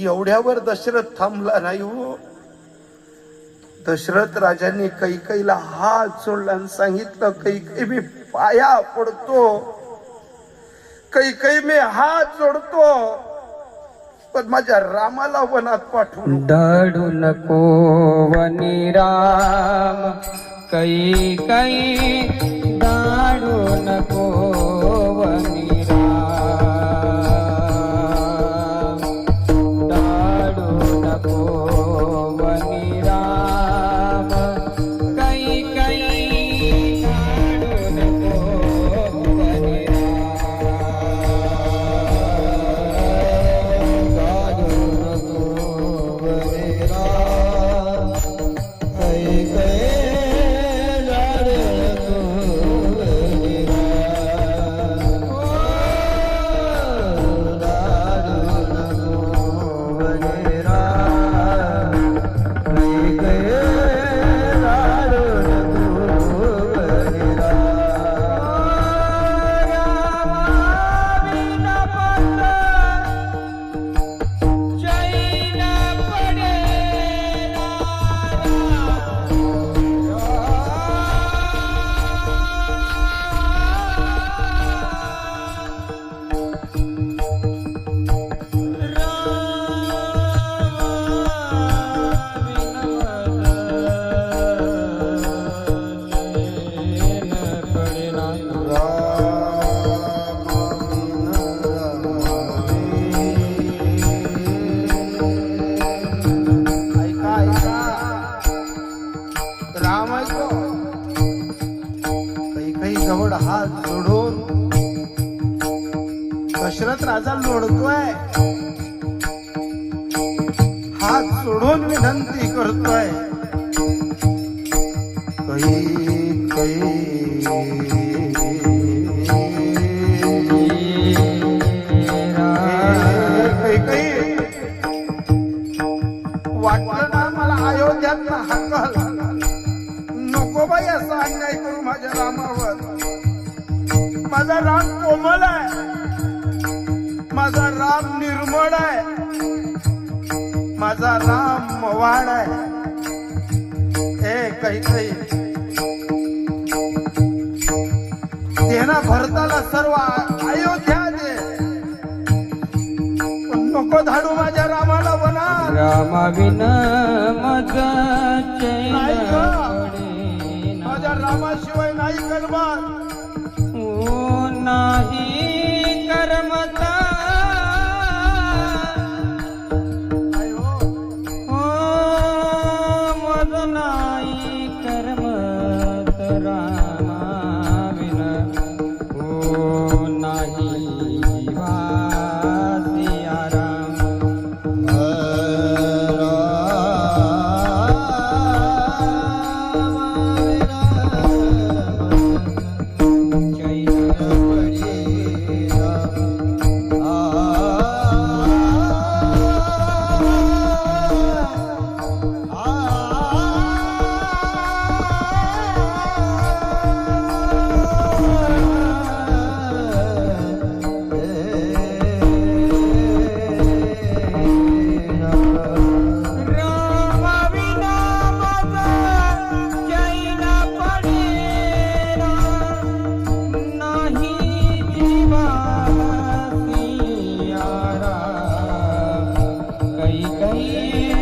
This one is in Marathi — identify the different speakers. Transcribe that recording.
Speaker 1: एवढ्यावर दशरथ थांबला नाही हो. दशरथ राजांनी कैकेयीला हात जोडला आणि सांगितलं, कैकेयी मी पाया पडतो, कैकेयी मी हात जोडतो, पण माझ्या रामाला वनात पाठवून
Speaker 2: दडू नको वनी राम, कैकेयी दाडू नको वनी राम, दाडू नको वनी राम, कैकेयी दाडू नको वनी
Speaker 1: जवळ हात जोडून दशरथ राजा लोळतोय, हात सोडून विनंती करतोय, कैकेयी वाटलं ना मला अयोध्यात हाकल, नको बाई असा अन्याय करू माझ्या रामावर. माझा राम कोमल आहे, माझा राम निर्मळ आहे, माझा राम मवाड आहे. हे कैकेयी देना भरताला सर्व अयोध्या दे, पण नको धाडू माझ्या रामाला वना.
Speaker 2: रामाविन मज चैन
Speaker 1: नाही, माझ्या रामाशिवाय नाही करणार,
Speaker 2: नाही करमता हो मज नाही करमत रामाविन हो नाही वासिया राम. कैकेयी